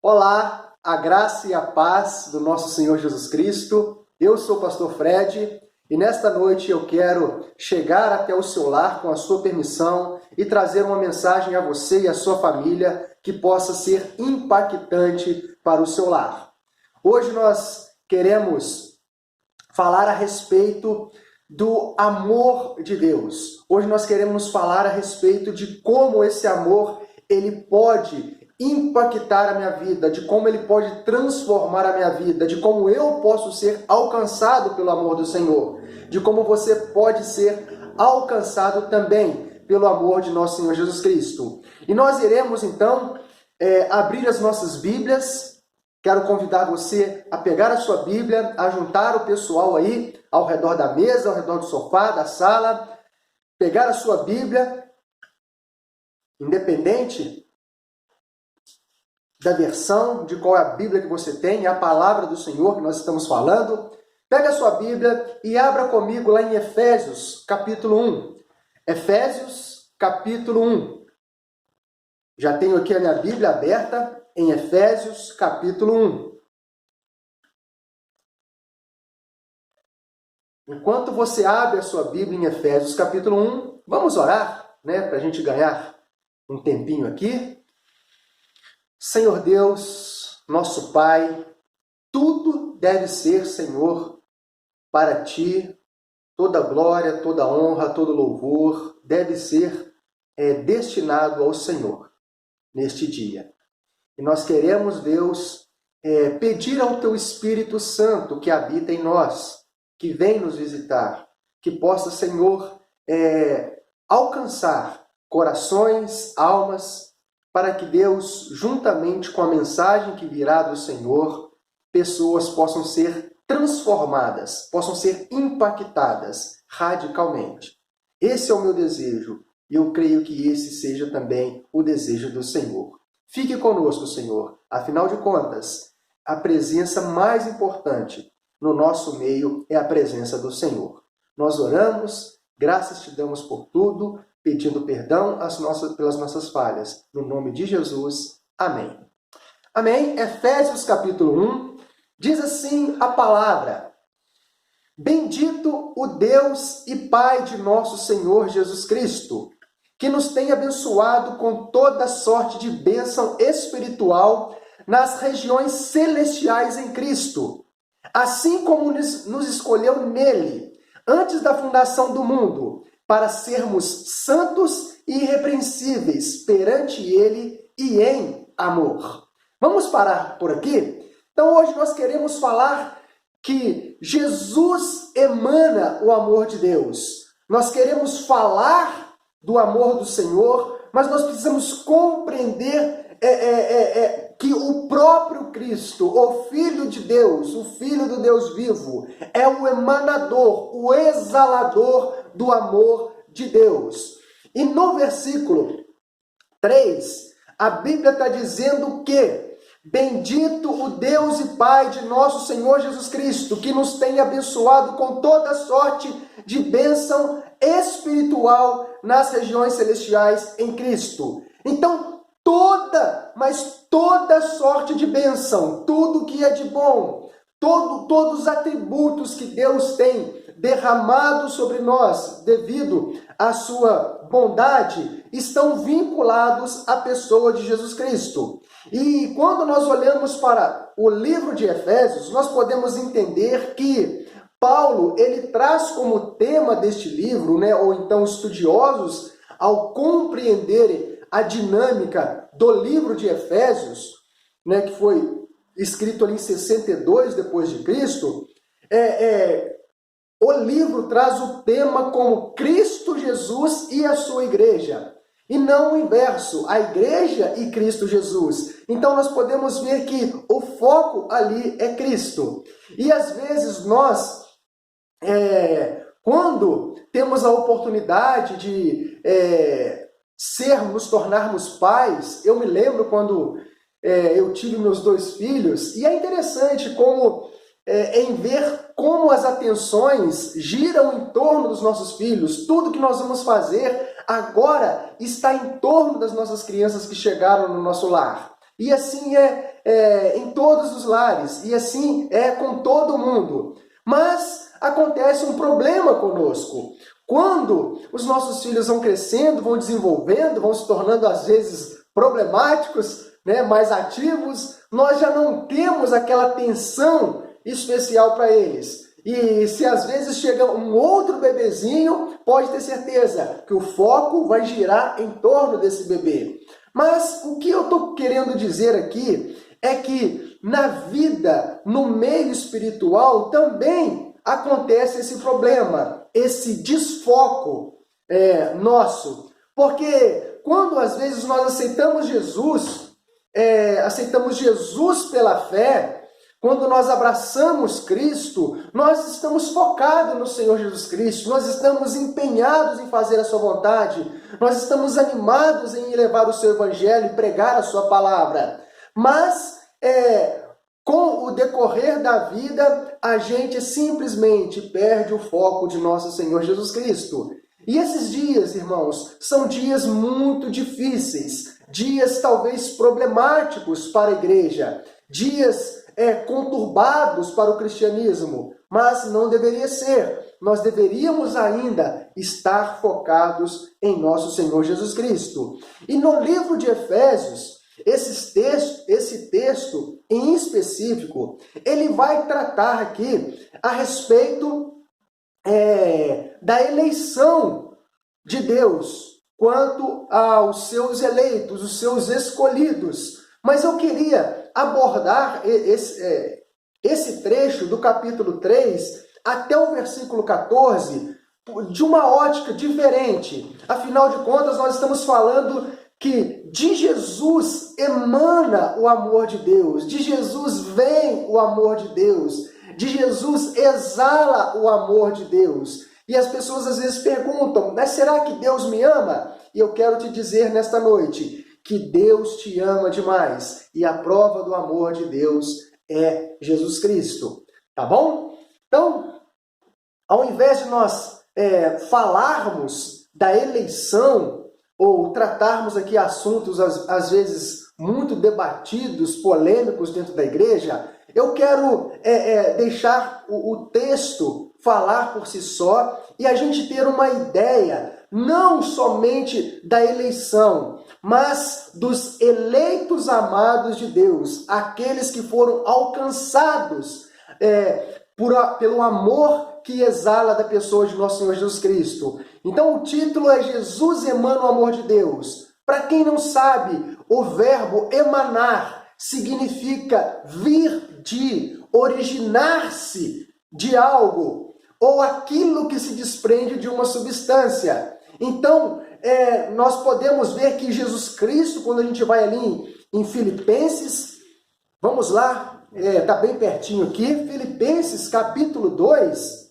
Olá, a graça e a paz do nosso Senhor Jesus Cristo. Eu sou o pastor Fred e nesta noite eu quero chegar até o seu lar com a sua permissão e trazer uma mensagem a você e a sua família que possa ser impactante para o seu lar. Hoje nós queremos falar a respeito do amor de Deus. Hoje nós queremos falar a respeito de como esse amor ele pode impactar a minha vida, de como ele pode transformar a minha vida, de como eu posso ser alcançado pelo amor do Senhor, de como você pode ser alcançado também pelo amor de nosso Senhor Jesus Cristo. E nós iremos então abrir as nossas Bíblias. Quero convidar você a pegar a sua Bíblia, a juntar o pessoal aí ao redor da mesa, ao redor do sofá, da sala, pegar a sua Bíblia, independente da versão, de qual é a Bíblia que você tem, é a palavra do Senhor que nós estamos falando. Pega a sua Bíblia e abra comigo lá em Efésios, capítulo 1. Efésios, capítulo 1. Já tenho aqui a minha Bíblia aberta em Efésios, capítulo 1. Enquanto você abre a sua Bíblia em Efésios, capítulo 1, vamos orar, para a gente ganhar um tempinho aqui. Senhor Deus, nosso Pai, tudo deve ser, Senhor, para Ti, toda glória, toda honra, todo louvor deve ser destinado ao Senhor neste dia. E nós queremos, Deus, pedir ao Teu Espírito Santo que habita em nós, que vem nos visitar, que possa, Senhor, alcançar corações, almas, para que Deus, juntamente com a mensagem que virá do Senhor, pessoas possam ser transformadas, possam ser impactadas radicalmente. Esse é o meu desejo e eu creio que esse seja também o desejo do Senhor. Fique conosco, Senhor. Afinal de contas, a presença mais importante no nosso meio é a presença do Senhor. Nós oramos, graças te damos por tudo, pedindo perdão pelas nossas falhas. No nome de Jesus. Amém. Amém. Efésios capítulo 1 diz assim a palavra: Bendito o Deus e Pai de nosso Senhor Jesus Cristo, que nos tem abençoado com toda sorte de bênção espiritual nas regiões celestiais em Cristo, assim como nos escolheu nele, antes da fundação do mundo, para sermos santos e irrepreensíveis perante Ele e em amor. Vamos parar por aqui? Então hoje nós queremos falar que Jesus emana o amor de Deus. Nós queremos falar do amor do Senhor, mas nós precisamos compreender que o próprio Cristo, o Filho de Deus, o Filho do Deus vivo, é o emanador, o exalador do amor de Deus. E no versículo 3, a Bíblia está dizendo que bendito o Deus e Pai de nosso Senhor Jesus Cristo, que nos tem abençoado com toda sorte de bênção espiritual nas regiões celestiais em Cristo. Então, toda sorte de bênção, tudo que é de bom, todos os atributos que Deus tem derramado sobre nós devido à sua bondade, estão vinculados à pessoa de Jesus Cristo. E quando nós olhamos para o livro de Efésios, nós podemos entender que Paulo, ele traz como tema deste livro, ou então estudiosos, ao compreenderem a dinâmica do livro de Efésios, que foi escrito ali em 62 depois de Cristo, o livro traz o tema como Cristo Jesus e a sua igreja, e não o inverso, a igreja e Cristo Jesus. Então nós podemos ver que o foco ali é Cristo. E às vezes nós, quando temos a oportunidade de nos tornarmos pais, eu me lembro quando eu tive meus 2 filhos, e é interessante como em ver como as atenções giram em torno dos nossos filhos. Tudo que nós vamos fazer agora está em torno das nossas crianças que chegaram no nosso lar. E assim é em todos os lares, e assim é com todo mundo. Mas acontece um problema conosco. Quando os nossos filhos vão crescendo, vão desenvolvendo, vão se tornando às vezes problemáticos, né, mais ativos, nós já não temos aquela atenção especial para eles. E se às vezes chega um outro bebezinho, pode ter certeza que o foco vai girar em torno desse bebê. Mas o que eu estou querendo dizer aqui é que na vida, no meio espiritual, também acontece esse problema, esse desfoco nosso. Porque quando às vezes nós aceitamos Jesus pela fé, quando nós abraçamos Cristo, nós estamos focados no Senhor Jesus Cristo, nós estamos empenhados em fazer a sua vontade, nós estamos animados em levar o seu evangelho e pregar a sua palavra. Mas, com o decorrer da vida, a gente simplesmente perde o foco de nosso Senhor Jesus Cristo. E esses dias, irmãos, são dias muito difíceis, dias talvez problemáticos para a igreja, dias conturbados para o cristianismo, mas não deveria ser. Nós deveríamos ainda estar focados em nosso Senhor Jesus Cristo. E no livro de Efésios, esse texto em específico, ele vai tratar aqui a respeito da eleição de Deus quanto aos seus eleitos, os seus escolhidos. Mas eu queria abordar esse trecho do capítulo 3 até o versículo 14 de uma ótica diferente. Afinal de contas, nós estamos falando que de Jesus emana o amor de Deus, de Jesus vem o amor de Deus, de Jesus exala o amor de Deus. E as pessoas às vezes perguntam, mas será que Deus me ama? E eu quero te dizer nesta noite que Deus te ama demais. E a prova do amor de Deus é Jesus Cristo. Tá bom? Então, ao invés de nós falarmos da eleição ou tratarmos aqui assuntos às vezes muito debatidos, polêmicos dentro da igreja, eu quero deixar o texto falar por si só e a gente ter uma ideia não somente da eleição, mas dos eleitos amados de Deus, aqueles que foram alcançados pelo amor que exala da pessoa de nosso Senhor Jesus Cristo. Então o título é Jesus emana o amor de Deus. Para quem não sabe, o verbo emanar significa vir de, originar-se de algo, ou aquilo que se desprende de uma substância. Então, nós podemos ver que Jesus Cristo, quando a gente vai ali em Filipenses, vamos lá, está bem pertinho aqui, Filipenses capítulo 2,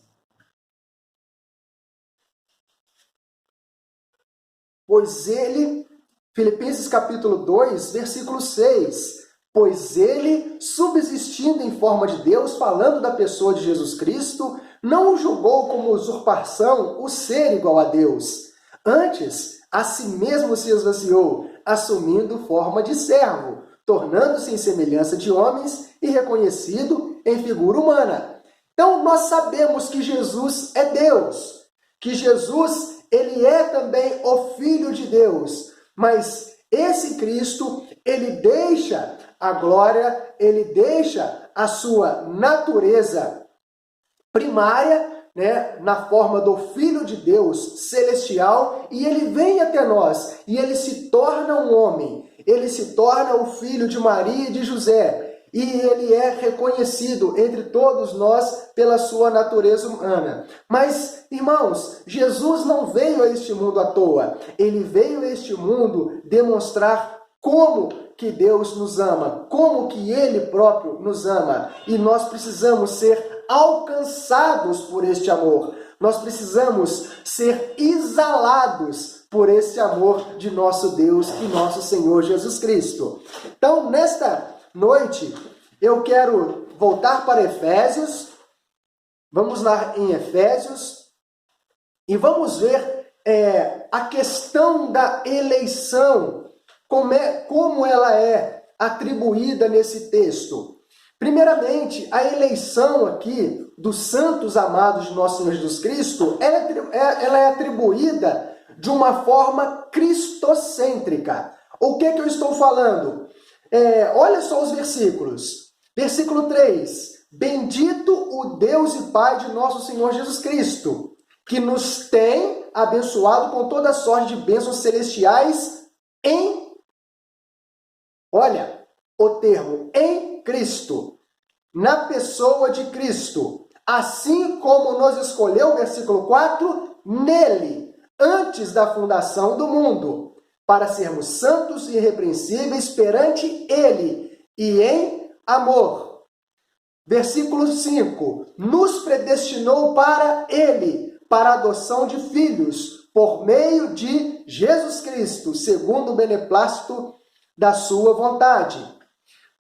Filipenses capítulo 2, versículo 6, pois ele, subsistindo em forma de Deus, falando da pessoa de Jesus Cristo, não o julgou como usurpação o ser igual a Deus. Antes, a si mesmo se esvaziou, assumindo forma de servo, tornando-se em semelhança de homens e reconhecido em figura humana. Então, nós sabemos que Jesus é Deus, que Jesus, ele é também o Filho de Deus, mas esse Cristo, ele deixa a glória, ele deixa a sua natureza primária, na forma do Filho de Deus celestial, e ele vem até nós, e ele se torna um homem, ele se torna o filho de Maria e de José, e ele é reconhecido entre todos nós pela sua natureza humana. Mas, irmãos, Jesus não veio a este mundo à toa, ele veio a este mundo demonstrar como que Deus nos ama, como que ele próprio nos ama, e nós precisamos ser alcançados por este amor. Nós precisamos ser exalados por esse amor de nosso Deus e nosso Senhor Jesus Cristo. Então, nesta noite, eu quero voltar para Efésios. Vamos lá em Efésios e vamos ver a questão da eleição, como ela é atribuída nesse texto? Primeiramente, a eleição aqui dos santos amados de nosso Senhor Jesus Cristo, ela é atribuída de uma forma cristocêntrica. O que eu estou falando? Olha só os versículos. Versículo 3. Bendito o Deus e Pai de nosso Senhor Jesus Cristo, que nos tem abençoado com toda sorte de bênçãos celestiais olha, o termo em Cristo, na pessoa de Cristo, assim como nos escolheu, versículo 4, nele, antes da fundação do mundo, para sermos santos e irrepreensíveis perante ele e em amor. Versículo 5, nos predestinou para ele, para a adoção de filhos, por meio de Jesus Cristo, segundo o beneplácito da sua vontade.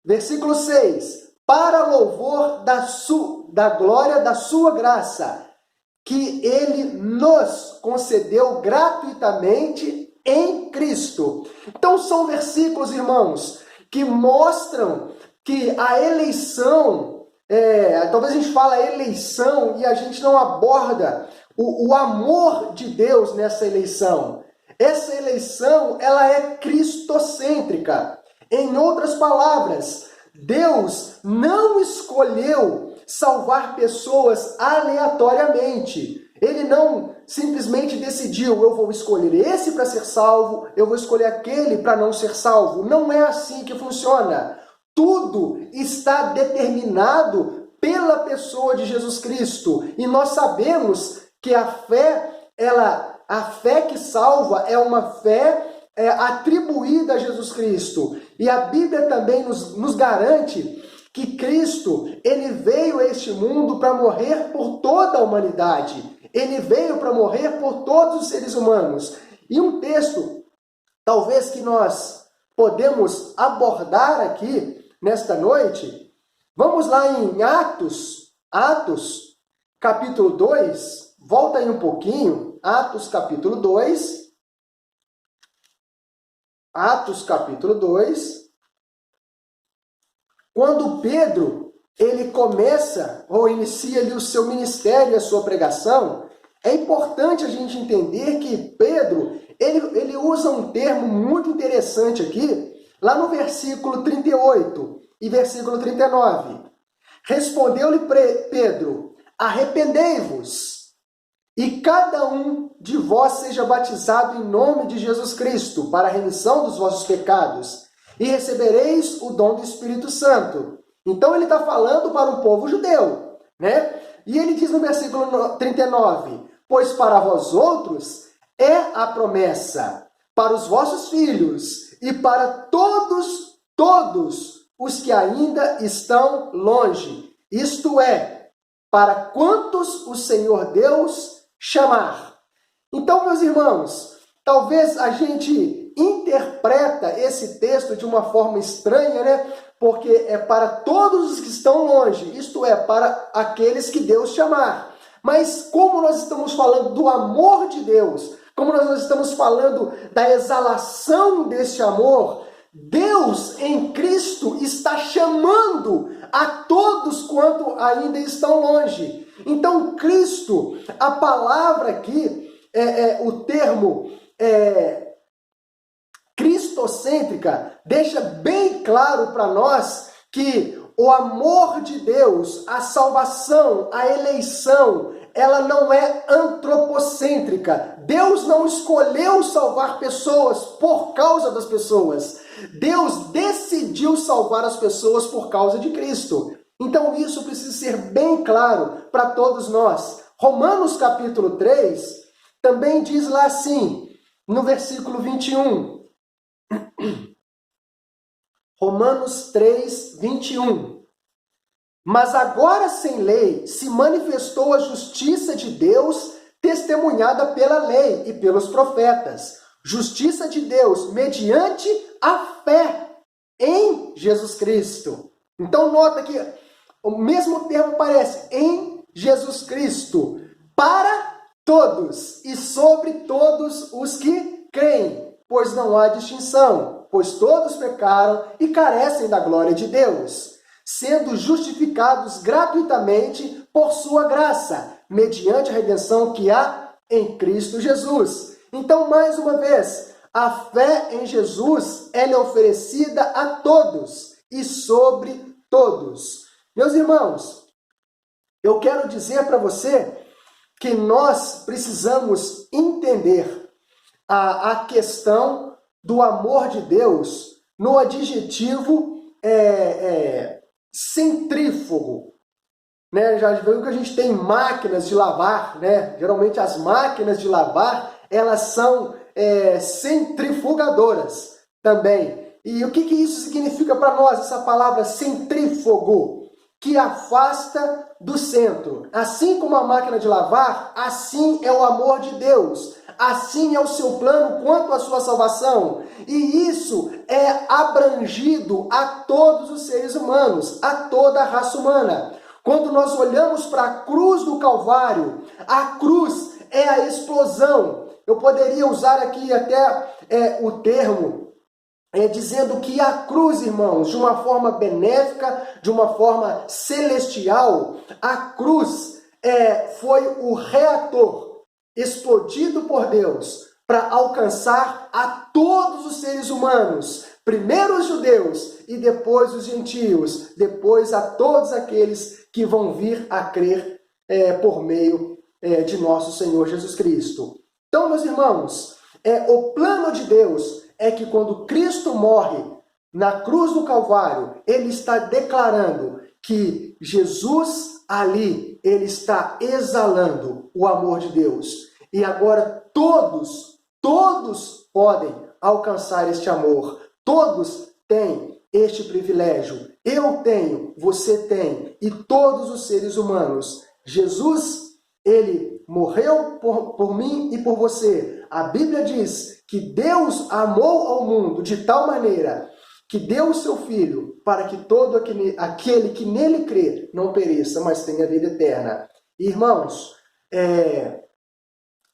Versículo 6, para louvor da glória da sua graça, que ele nos concedeu gratuitamente em Cristo. Então são versículos, irmãos, que mostram que a eleição, talvez a gente fala eleição e a gente não aborda o amor de Deus nessa eleição. Essa eleição, ela é cristocêntrica. Em outras palavras, Deus não escolheu salvar pessoas aleatoriamente. Ele não simplesmente decidiu, eu vou escolher esse para ser salvo, eu vou escolher aquele para não ser salvo. Não é assim que funciona. Tudo está determinado pela pessoa de Jesus Cristo. E nós sabemos que a fé que salva é uma fé atribuída a Jesus Cristo. E a Bíblia também nos garante que Cristo, ele veio a este mundo para morrer por toda a humanidade. Ele veio para morrer por todos os seres humanos. E um texto, talvez que nós podemos abordar aqui nesta noite, vamos lá em Atos, capítulo 2, volta aí um pouquinho, Atos capítulo 2, quando Pedro, ele começa ou inicia ali o seu ministério, a sua pregação, é importante a gente entender que Pedro, ele usa um termo muito interessante aqui, lá no versículo 38 e versículo 39. Respondeu-lhe Pedro, arrependei-vos, e cada um de vós seja batizado em nome de Jesus Cristo, para a remissão dos vossos pecados, e recebereis o dom do Espírito Santo. Então ele está falando para um povo judeu, né? E ele diz no versículo 39, pois para vós outros é a promessa, para os vossos filhos, e para todos os que ainda estão longe, isto é, para quantos o Senhor Deus chamar. Então, meus irmãos, talvez a gente interpreta esse texto de uma forma estranha, né? Porque é para todos os que estão longe, isto é, para aqueles que Deus chamar. Mas como nós estamos falando do amor de Deus, como nós estamos falando da exalação desse amor, Deus em Cristo está chamando a todos quanto ainda estão longe. Então, Cristo, a palavra aqui, o termo cristocêntrica, deixa bem claro para nós que o amor de Deus, a salvação, a eleição, ela não é antropocêntrica. Deus não escolheu salvar pessoas por causa das pessoas. Deus decidiu salvar as pessoas por causa de Cristo. Então isso precisa ser bem claro para todos nós. Romanos capítulo 3 também diz lá assim, no versículo 21. Romanos 3, 21. Mas agora sem lei se manifestou a justiça de Deus testemunhada pela lei e pelos profetas. Justiça de Deus mediante a fé em Jesus Cristo. Então nota que o mesmo termo aparece em Jesus Cristo, para todos e sobre todos os que creem, pois não há distinção. pois todos pecaram e carecem da glória de Deus, sendo justificados gratuitamente por sua graça, mediante a redenção que há em Cristo Jesus. Então, mais uma vez, a fé em Jesus, ela é oferecida a todos e sobre todos. Meus irmãos, eu quero dizer para você que nós precisamos entender a questão do amor de Deus no adjetivo centrífugo. Né? Já viu que a gente tem máquinas de lavar, né? Geralmente as máquinas de lavar, elas são centrifugadoras também. E o que isso significa para nós, essa palavra centrífugo? Que afasta do centro. Assim como a máquina de lavar, assim é o amor de Deus. Assim é o seu plano quanto à sua salvação. E isso é abrangido a todos os seres humanos, a toda a raça humana. Quando nós olhamos para a cruz do Calvário, a cruz é a explosão. Eu poderia usar aqui até o termo dizendo que a cruz, irmãos, de uma forma benéfica, de uma forma celestial, a cruz foi o reator explodido por Deus para alcançar a todos os seres humanos, primeiro os judeus e depois os gentios, depois a todos aqueles que vão vir a crer por meio de nosso Senhor Jesus Cristo. Então, meus irmãos, o plano de Deus é que quando Cristo morre na cruz do Calvário, ele está declarando que Jesus ali, ele está exalando o amor de Deus. E agora todos podem alcançar este amor. Todos têm este privilégio. Eu tenho, você tem, e todos os seres humanos. Jesus, ele morreu por mim e por você. A Bíblia diz que Deus amou ao mundo de tal maneira que deu o seu Filho para que todo aquele que nele crê não pereça, mas tenha vida eterna. Irmãos,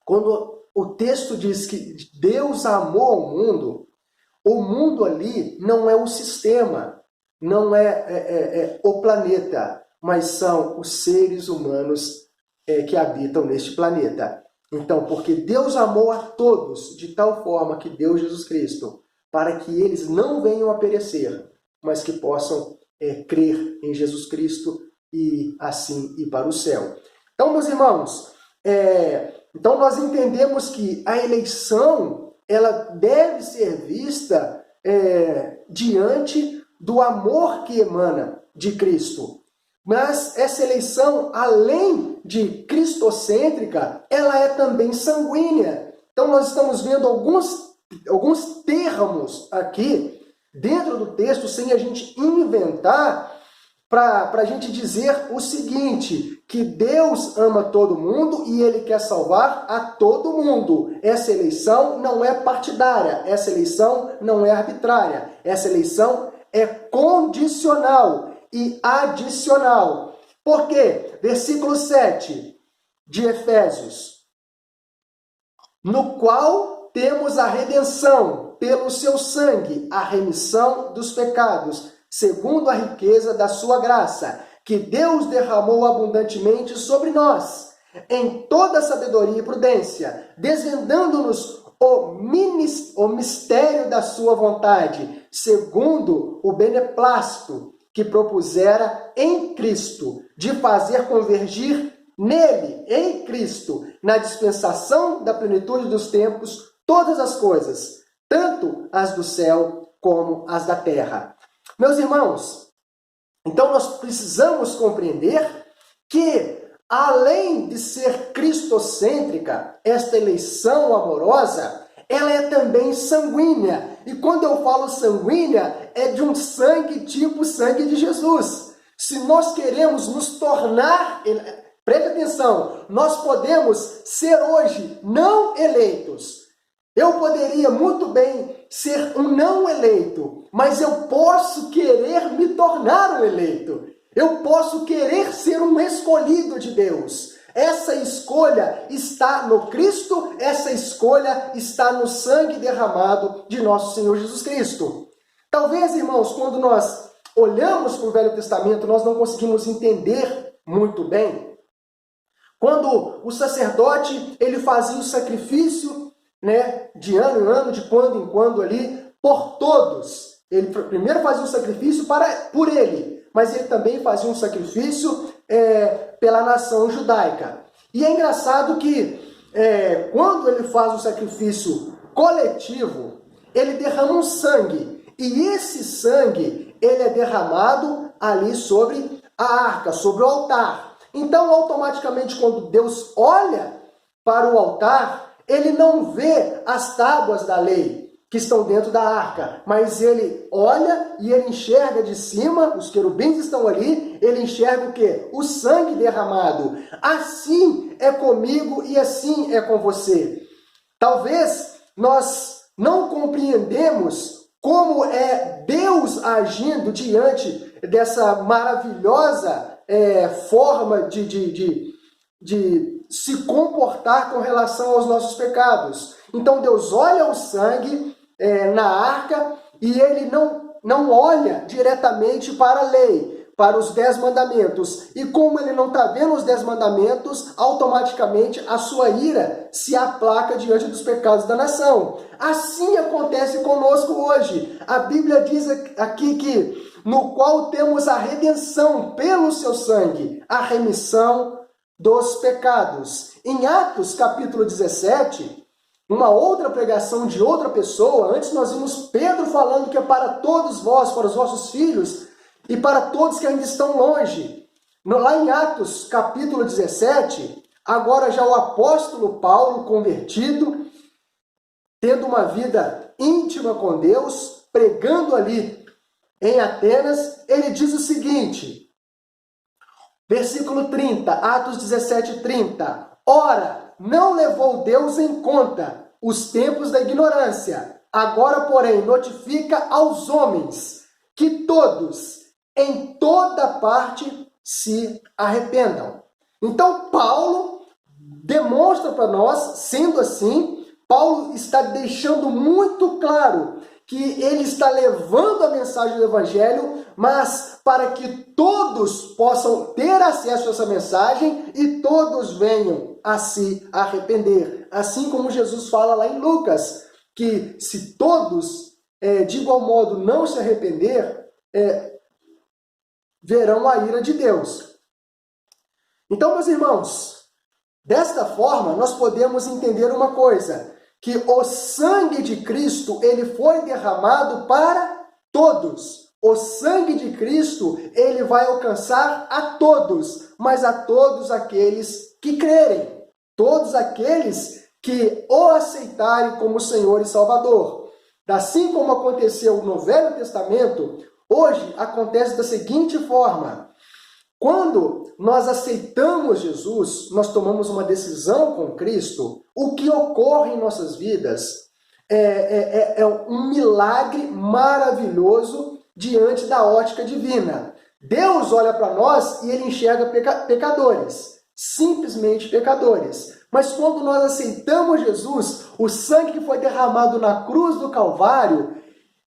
quando o texto diz que Deus amou ao mundo, o mundo ali não é o sistema, não é o planeta, mas são os seres humanos que habitam neste planeta. Então, porque Deus amou a todos de tal forma que deu Jesus Cristo, para que eles não venham a perecer, mas que possam crer em Jesus Cristo e assim ir para o céu. Então, meus irmãos, então nós entendemos que a eleição ela deve ser vista diante do amor que emana de Cristo. Mas essa eleição, além de cristocêntrica, ela é também sanguínea. Então nós estamos vendo alguns termos aqui dentro do texto, sem a gente inventar, para a gente dizer o seguinte, que Deus ama todo mundo e Ele quer salvar a todo mundo. Essa eleição não é partidária, essa eleição não é arbitrária, essa eleição é condicional e adicional. Por quê? Versículo 7 de Efésios. No qual temos a redenção pelo seu sangue, a remissão dos pecados, segundo a riqueza da sua graça, que Deus derramou abundantemente sobre nós, em toda sabedoria e prudência, desvendando-nos o mistério da sua vontade, segundo o beneplácito que propusera em Cristo, de fazer convergir nele, em Cristo, na dispensação da plenitude dos tempos, todas as coisas, tanto as do céu como as da terra. Meus irmãos, então nós precisamos compreender que, além de ser cristocêntrica, esta eleição amorosa, ela é também sanguínea. E quando eu falo sanguínea, é de um sangue tipo sangue de Jesus. Se nós queremos nos tornar, preste atenção, nós podemos ser hoje não eleitos. Eu poderia muito bem ser um não eleito, mas eu posso querer me tornar um eleito. Eu posso querer ser um escolhido de Deus. Essa escolha está no Cristo, essa escolha está no sangue derramado de nosso Senhor Jesus Cristo. Talvez, irmãos, quando nós olhamos para o Velho Testamento, nós não conseguimos entender muito bem. Quando o sacerdote ele fazia o sacrifício, de ano em ano, de quando em quando ali, por todos. Ele primeiro fazia um sacrifício por ele, mas ele também fazia um sacrifício pela nação judaica. E é engraçado que quando ele faz o sacrifício coletivo, ele derrama um sangue. E esse sangue, ele é derramado ali sobre a arca, sobre o altar. Então, automaticamente, quando Deus olha para o altar, ele não vê as tábuas da lei que estão dentro da arca, mas ele olha e ele enxerga de cima, os querubins estão ali, ele enxerga o quê? O sangue derramado. Assim é comigo e assim é com você. Talvez nós não compreendemos como é Deus agindo diante dessa maravilhosa forma de se comportar com relação aos nossos pecados. Então Deus olha o sangue na arca e ele não olha diretamente para a lei, para os 10 mandamentos. E como ele não está vendo os 10 mandamentos, automaticamente a sua ira se aplaca diante dos pecados da nação. Assim acontece conosco hoje. A Bíblia diz aqui que no qual temos a redenção pelo seu sangue, a remissão dos pecados. Em Atos capítulo 17, uma outra pregação de outra pessoa, antes nós vimos Pedro falando que é para todos vós, para os vossos filhos e para todos que ainda estão longe. Lá em Atos capítulo 17, agora já o apóstolo Paulo convertido, tendo uma vida íntima com Deus, pregando ali em Atenas, ele diz o seguinte, versículo 30, Atos 17, 30. Ora, não levou Deus em conta os tempos da ignorância. Agora, porém, notifica aos homens que todos, em toda parte, se arrependam. Então, Paulo demonstra para nós, sendo assim, Paulo está deixando muito claro que ele está levando a mensagem do Evangelho, mas para que todos possam ter acesso a essa mensagem e todos venham a se arrepender. Assim como Jesus fala lá em Lucas, que se todos, de igual modo, não se arrepender, verão a ira de Deus. Então, meus irmãos, desta forma, nós podemos entender uma coisa, que o sangue de Cristo, ele foi derramado para todos. O sangue de Cristo, ele vai alcançar a todos, mas a todos aqueles que crerem, todos aqueles que o aceitarem como Senhor e Salvador. Assim como aconteceu no Velho Testamento, hoje acontece da seguinte forma: quando nós aceitamos Jesus, nós tomamos uma decisão com Cristo, o que ocorre em nossas vidas é um milagre maravilhoso diante da ótica divina. Deus olha para nós e ele enxerga pecadores, simplesmente pecadores. Mas quando nós aceitamos Jesus, o sangue que foi derramado na cruz do Calvário,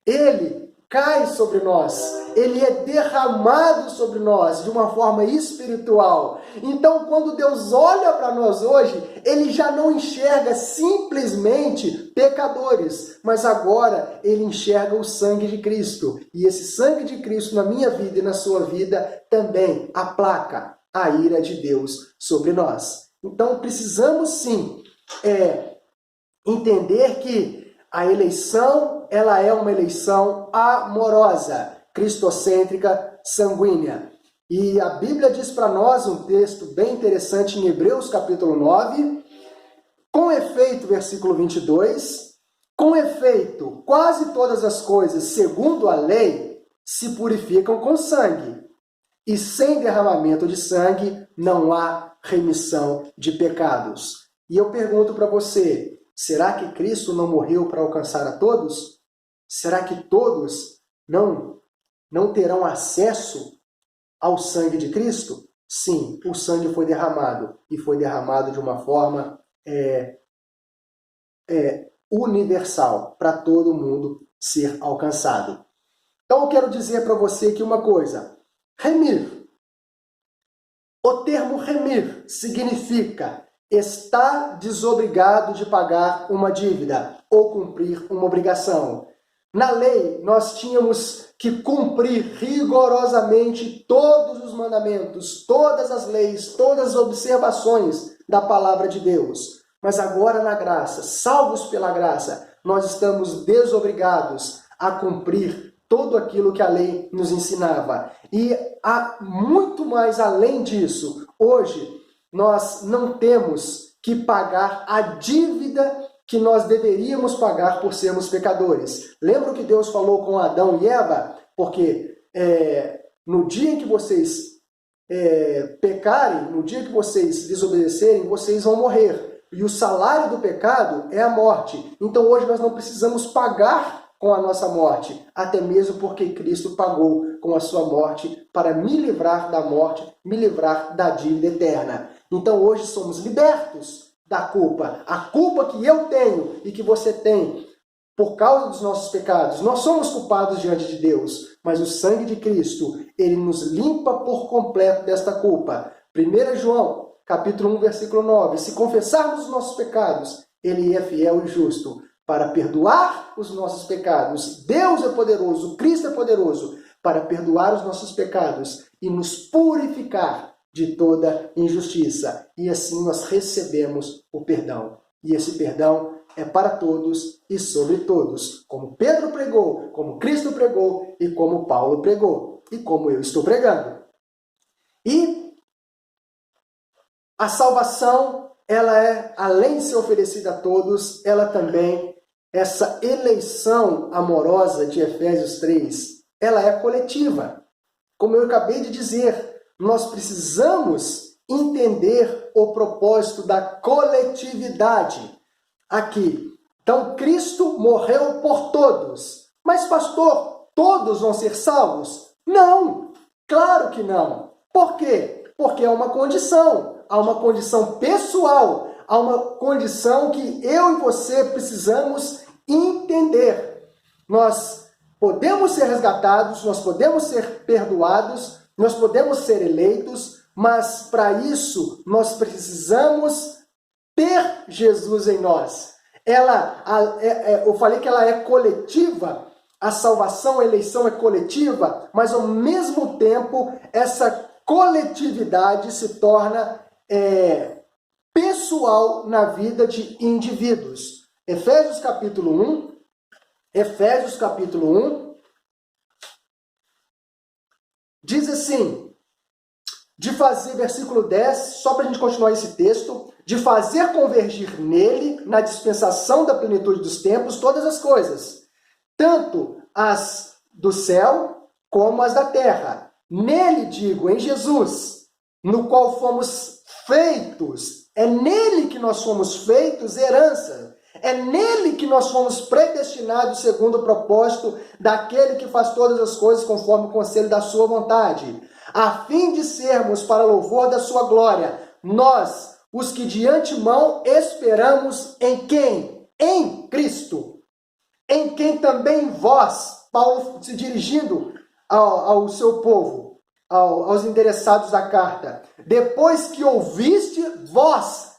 ele cai sobre nós, ele é derramado sobre nós de uma forma espiritual. Então, quando Deus olha para nós hoje, ele já não enxerga simplesmente pecadores, mas agora ele enxerga o sangue de Cristo. E esse sangue de Cristo na minha vida e na sua vida também aplaca a ira de Deus sobre nós. Então, precisamos sim entender que a eleição, ela é uma eleição amorosa, cristocêntrica, sanguínea. E a Bíblia diz para nós um texto bem interessante em Hebreus capítulo 9, com efeito, versículo 22, com efeito, quase todas as coisas, segundo a lei, se purificam com sangue, e sem derramamento de sangue não há remissão de pecados. E eu pergunto para você, será que Cristo não morreu para alcançar a todos? Será que todos não terão acesso ao sangue de Cristo? sim, o sangue foi derramado, e foi derramado de uma forma universal, para todo mundo ser alcançado. Então eu quero dizer para você aqui uma coisa. Remir. O termo remir significa estar desobrigado de pagar uma dívida ou cumprir uma obrigação. Na lei, nós tínhamos que cumprir rigorosamente todos os mandamentos, todas as leis, todas as observações da palavra de Deus. Mas agora na graça, salvos pela graça, nós estamos desobrigados a cumprir tudo aquilo que a lei nos ensinava. E há muito mais além disso. Hoje, nós não temos que pagar a dívida que nós deveríamos pagar por sermos pecadores. Lembra o que Deus falou com Adão e Eva? Porque no dia em que vocês pecarem, no dia que vocês desobedecerem, vocês vão morrer. E o salário do pecado é a morte. Então hoje nós não precisamos pagar com a nossa morte, até mesmo porque Cristo pagou com a sua morte para me livrar da morte, me livrar da dívida eterna. Então hoje somos libertos da culpa. A culpa que eu tenho e que você tem por causa dos nossos pecados. Nós somos culpados diante de Deus, mas o sangue de Cristo, ele nos limpa por completo desta culpa. 1 João, capítulo 1, versículo 9. Se confessarmos os nossos pecados, ele é fiel e justo para perdoar os nossos pecados. Deus é poderoso, Cristo é poderoso para perdoar os nossos pecados e nos purificar de toda injustiça. E assim nós recebemos o perdão. E esse perdão é para todos e sobre todos, como Pedro pregou, como Cristo pregou e como Paulo pregou e como eu estou pregando. E a salvação, ela é, além de ser oferecida a todos, ela também, essa eleição amorosa de Efésios 3, ela é coletiva. Como eu acabei de dizer, nós precisamos entender o propósito da coletividade aqui. Então, Cristo morreu por todos. Mas, pastor, todos vão ser salvos? Não, claro que não. Por quê? Porque é uma condição. Há uma condição pessoal, há uma condição que eu e você precisamos entender. Nós podemos ser resgatados, nós podemos ser perdoados, nós podemos ser eleitos, mas para isso nós precisamos ter Jesus em nós. Eu falei que ela é coletiva, a salvação, a eleição é coletiva, mas ao mesmo tempo essa coletividade se torna pessoal na vida de indivíduos. Efésios capítulo 1 diz assim, de fazer, versículo 10, só para a gente continuar esse texto, de fazer convergir nele, na dispensação da plenitude dos tempos, todas as coisas, tanto as do céu como as da terra. Nele, digo, em Jesus, no qual fomos feitos, é nele que nós fomos feitos herança, é nele que nós fomos predestinados segundo o propósito daquele que faz todas as coisas conforme o conselho da sua vontade, a fim de sermos para louvor da sua glória, nós, os que de antemão esperamos em quem? Em Cristo, em quem também vós, Paulo se dirigindo ao seu povo, aos interessados da carta, depois que ouviste vós,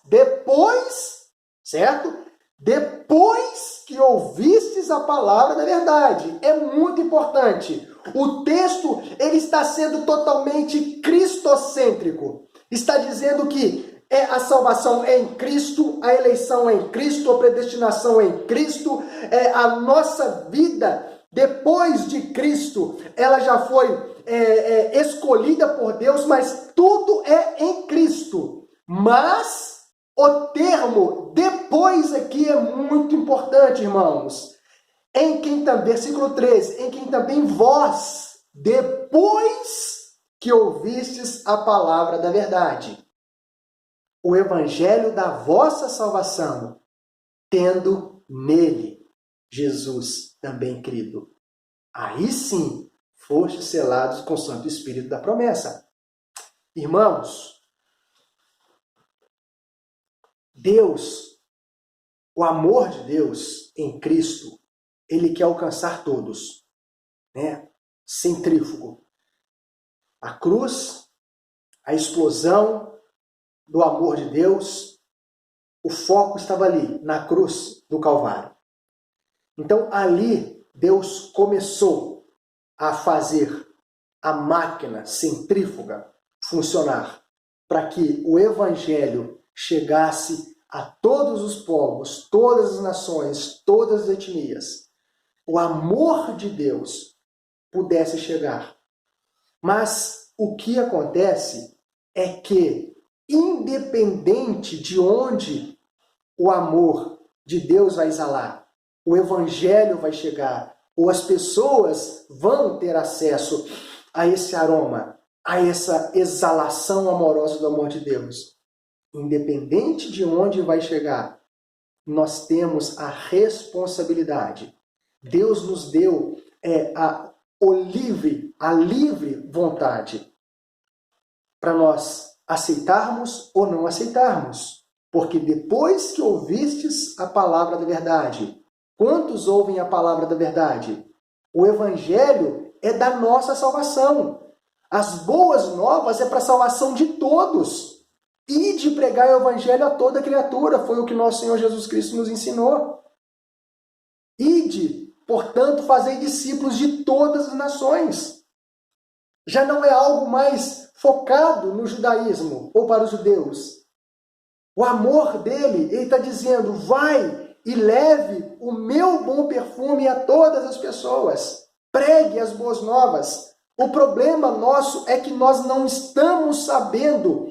certo? Depois que ouvistes a palavra da verdade. É muito importante. O texto, ele está sendo totalmente cristocêntrico. Está dizendo que a salvação é em Cristo, a eleição é em Cristo, a predestinação é em Cristo, a nossa vida depois de Cristo, ela já foi escolhida por Deus, mas tudo é em Cristo. Mas o termo depois aqui é muito importante, irmãos. Em quem também, versículo 13, em quem também vós, depois que ouvistes a palavra da verdade, o evangelho da vossa salvação, tendo nele Jesus também crido. Aí sim, fostes selados com o Santo Espírito da promessa. Irmãos, Deus, o amor de Deus em Cristo, ele quer alcançar todos, né? Centrífugo. A cruz, a explosão do amor de Deus, o foco estava ali, na cruz do Calvário. Então, ali, Deus começou a fazer a máquina centrífuga funcionar para que o Evangelho chegasse a todos os povos, todas as nações, todas as etnias. O amor de Deus pudesse chegar. Mas o que acontece é que, independente de onde o amor de Deus vai exalar, o Evangelho vai chegar, ou as pessoas vão ter acesso a esse aroma, a essa exalação amorosa do amor de Deus. Independente de onde vai chegar, nós temos a responsabilidade. Deus nos deu a livre vontade para nós aceitarmos ou não aceitarmos. Porque depois que ouvistes a palavra da verdade, quantos ouvem a palavra da verdade? O Evangelho é da nossa salvação. As boas novas é para a salvação de todos. E de pregar o Evangelho a toda criatura, foi o que nosso Senhor Jesus Cristo nos ensinou. Ide, portanto, fazei discípulos de todas as nações. Já não é algo mais focado no judaísmo ou para os judeus. O amor dele, ele está dizendo, vai e leve o meu bom perfume a todas as pessoas. Pregue as boas novas. O problema nosso é que nós não estamos sabendo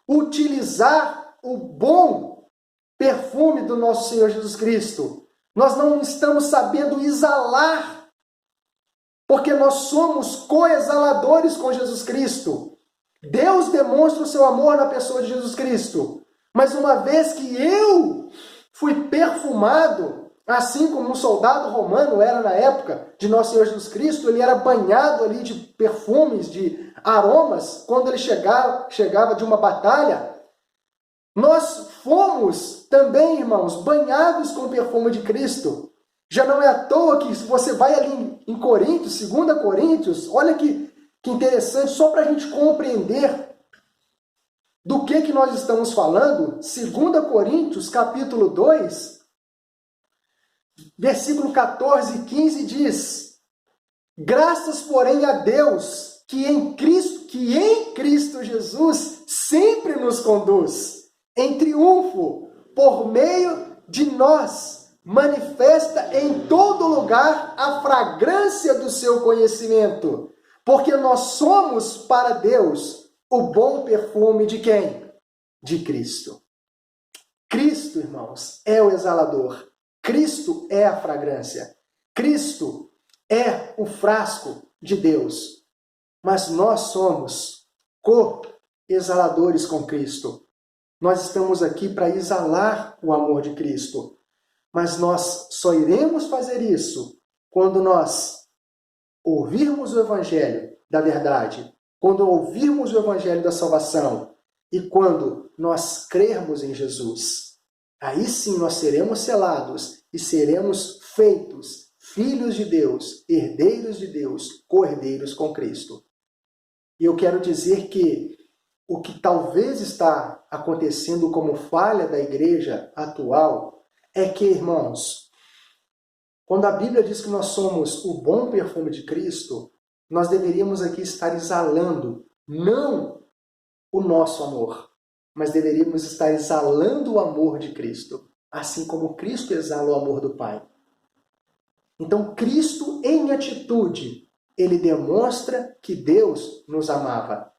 utilizar o bom perfume do nosso Senhor Jesus Cristo. Nós não estamos sabendo exalar, porque nós somos coexaladores com Jesus Cristo. Deus demonstra o seu amor na pessoa de Jesus Cristo. Mas uma vez que eu fui perfumado, assim como um soldado romano era na época de nosso Senhor Jesus Cristo, ele era banhado ali de perfumes, de aromas, quando ele chegava de uma batalha. Nós fomos também, irmãos, banhados com o perfume de Cristo. Já não é à toa que se você vai ali em Coríntios, 2 Coríntios, olha que interessante, só para a gente compreender do que nós estamos falando. 2 Coríntios, capítulo 2, versículo 14 e 15 diz: graças, porém, a Deus, que em Cristo Jesus sempre nos conduz em triunfo por meio de nós, manifesta em todo lugar a fragrância do seu conhecimento, porque nós somos para Deus o bom perfume de quem? De Cristo. Cristo, irmãos, é o exalador. Cristo é a fragrância. Cristo é o frasco de Deus. Mas nós somos co-exaladores com Cristo. Nós estamos aqui para exalar o amor de Cristo. Mas nós só iremos fazer isso quando nós ouvirmos o Evangelho da verdade, quando ouvirmos o Evangelho da salvação e quando nós crermos em Jesus. Aí sim nós seremos selados e seremos feitos filhos de Deus, herdeiros de Deus, co-herdeiros com Cristo. E eu quero dizer que o que talvez está acontecendo como falha da igreja atual é que, irmãos, quando a Bíblia diz que nós somos o bom perfume de Cristo, nós deveríamos aqui estar exalando não o nosso amor, mas deveríamos estar exalando o amor de Cristo, assim como Cristo exala o amor do Pai. Então, Cristo, em atitude, ele demonstra que Deus nos amava.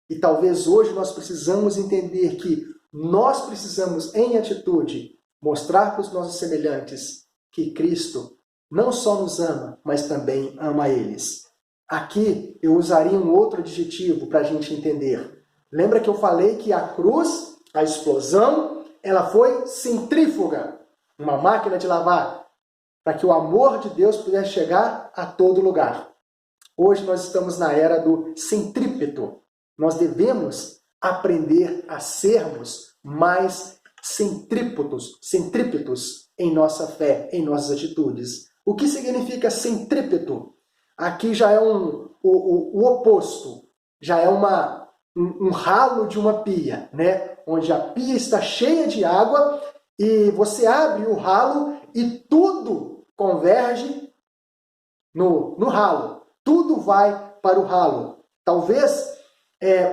E talvez hoje nós precisamos entender que nós precisamos, em atitude, mostrar para os nossos semelhantes que Cristo não só nos ama, mas também ama eles. Aqui eu usaria um outro adjetivo para a gente entender. Lembra que eu falei que a cruz, a explosão, ela foi centrífuga, uma máquina de lavar, para que o amor de Deus pudesse chegar a todo lugar. Hoje nós estamos na era do centrípeto. Nós devemos aprender a sermos mais centrípetos em nossa fé, em nossas atitudes. O que significa centrípeto? Aqui já é o oposto, já é um ralo de uma pia, né? Onde a pia está cheia de água e você abre o ralo e tudo converge no ralo. Tudo vai para o ralo. Talvez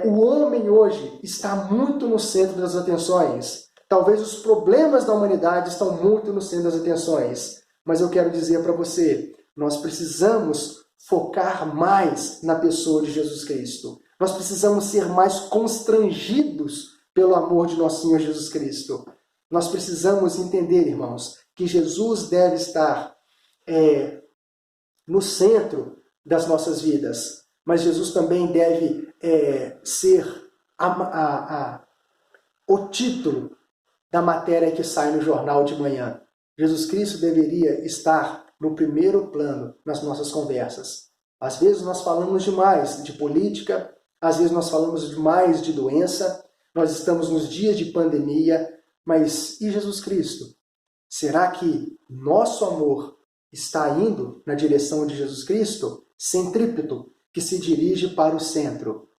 o homem hoje está muito no centro das atenções. Talvez os problemas da humanidade estão muito no centro das atenções. Mas eu quero dizer para você, nós precisamos focar mais na pessoa de Jesus Cristo. Nós precisamos ser mais constrangidos pelo amor de nosso Senhor Jesus Cristo. Nós precisamos entender, irmãos, que Jesus deve estar no centro das nossas vidas. Mas Jesus também deve ser o título da matéria que sai no jornal de manhã. Jesus Cristo deveria estar no primeiro plano nas nossas conversas. Às vezes nós falamos demais de política, às vezes nós falamos demais de doença, nós estamos nos dias de pandemia, mas e Jesus Cristo? Será que nosso amor está indo na direção de Jesus Cristo? Centrípeto, que se dirige para o centro.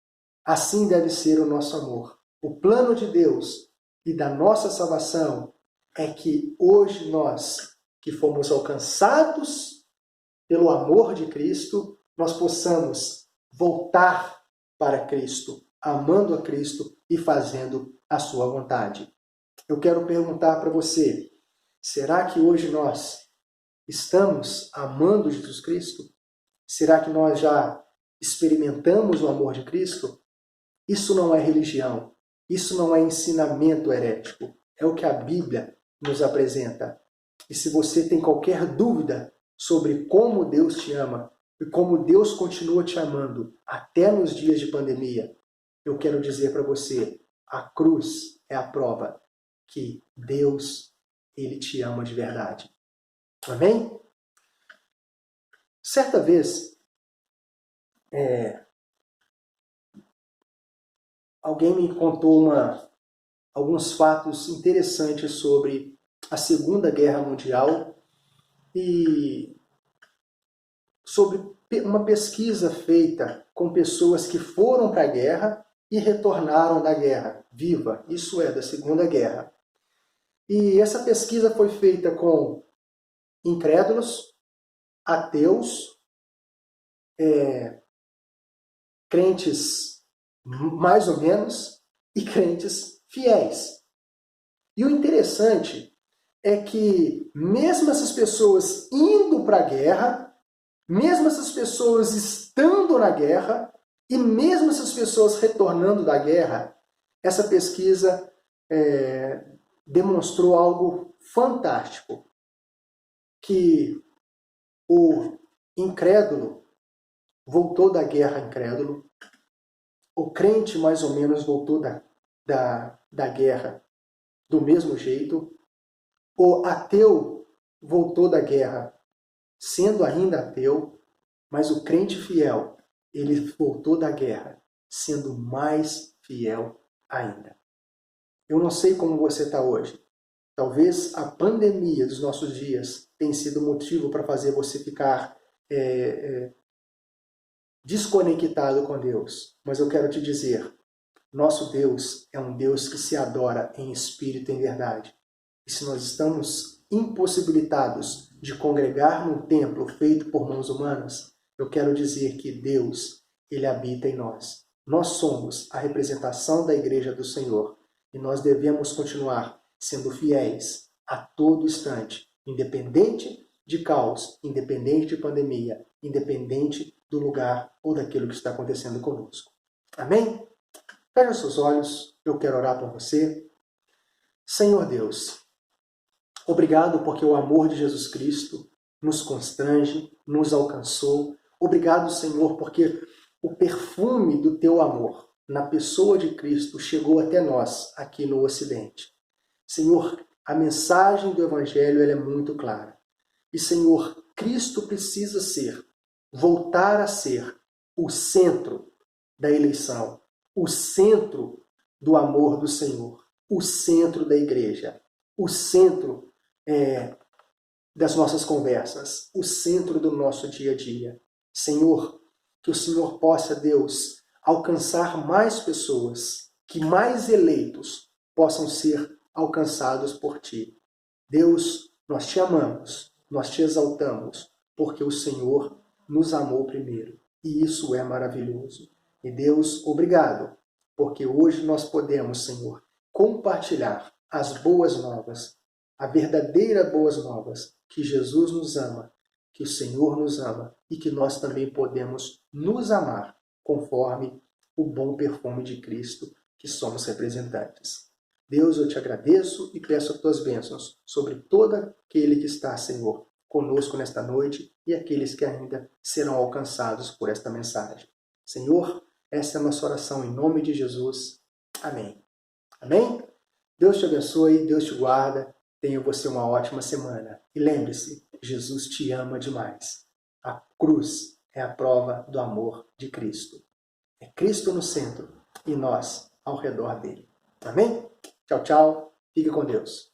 Assim deve ser o nosso amor. O plano de Deus e da nossa salvação é que hoje nós, que fomos alcançados pelo amor de Cristo, nós possamos voltar para Cristo, amando a Cristo e fazendo a sua vontade. Eu quero perguntar para você, será que hoje nós estamos amando Jesus Cristo? Será que nós já experimentamos o amor de Cristo? Isso não é religião, isso não é ensinamento herético, é o que a Bíblia nos apresenta. E se você tem qualquer dúvida sobre como Deus te ama e como Deus continua te amando até nos dias de pandemia, eu quero dizer para você, a cruz é a prova que Deus, Ele te ama de verdade. Amém? Certa vez, alguém me contou alguns fatos interessantes sobre a Segunda Guerra Mundial e sobre uma pesquisa feita com pessoas que foram para a guerra e retornaram da guerra viva, isso é, da Segunda Guerra. E essa pesquisa foi feita com incrédulos, ateus, crentes mais ou menos e crentes fiéis. E o interessante é que mesmo essas pessoas indo para a guerra, mesmo essas pessoas estando na guerra e mesmo essas pessoas retornando da guerra, essa pesquisa demonstrou algo fantástico, que o incrédulo voltou da guerra incrédulo, o crente mais ou menos voltou da guerra do mesmo jeito, o ateu voltou da guerra sendo ainda ateu, mas o crente fiel, ele voltou da guerra sendo mais fiel ainda. Eu não sei como você está hoje. Talvez a pandemia dos nossos dias tenha sido motivo para fazer você ficar desconectado com Deus. Mas eu quero te dizer, nosso Deus é um Deus que se adora em espírito e em verdade. E se nós estamos impossibilitados de congregar num templo feito por mãos humanas, eu quero dizer que Deus, Ele habita em nós. Nós somos a representação da Igreja do Senhor e nós devemos continuar sendo fiéis a todo instante, independente de caos, independente de pandemia, independente do lugar ou daquilo que está acontecendo conosco. Amém? Feche os seus olhos, eu quero orar por você. Senhor Deus, obrigado porque o amor de Jesus Cristo nos constrange, nos alcançou. Obrigado, Senhor, porque o perfume do teu amor na pessoa de Cristo chegou até nós aqui no Ocidente. Senhor, a mensagem do Evangelho ela é muito clara. E, Senhor, Cristo precisa voltar a ser o centro da eleição. o centro do amor do Senhor, o centro da igreja, o centro das nossas conversas, o centro do nosso dia a dia. Senhor, que o Senhor possa, Deus, alcançar mais pessoas, que mais eleitos possam ser alcançados por Ti. Deus, nós Te amamos, nós Te exaltamos, porque o Senhor nos amou primeiro. E isso é maravilhoso. E Deus, obrigado, porque hoje nós podemos, Senhor, compartilhar as boas novas, a verdadeira boas novas, que Jesus nos ama, que o Senhor nos ama e que nós também podemos nos amar conforme o bom perfume de Cristo que somos representantes. Deus, eu te agradeço e peço as tuas bênçãos sobre todo aquele que está, Senhor, conosco nesta noite e aqueles que ainda serão alcançados por esta mensagem. Senhor, essa é a nossa oração em nome de Jesus. Amém. Amém? Deus te abençoe, Deus te guarda. Tenha você uma ótima semana. E lembre-se, Jesus te ama demais. A cruz é a prova do amor de Cristo. É Cristo no centro e nós ao redor dele. Amém? Tchau, tchau. Fique com Deus.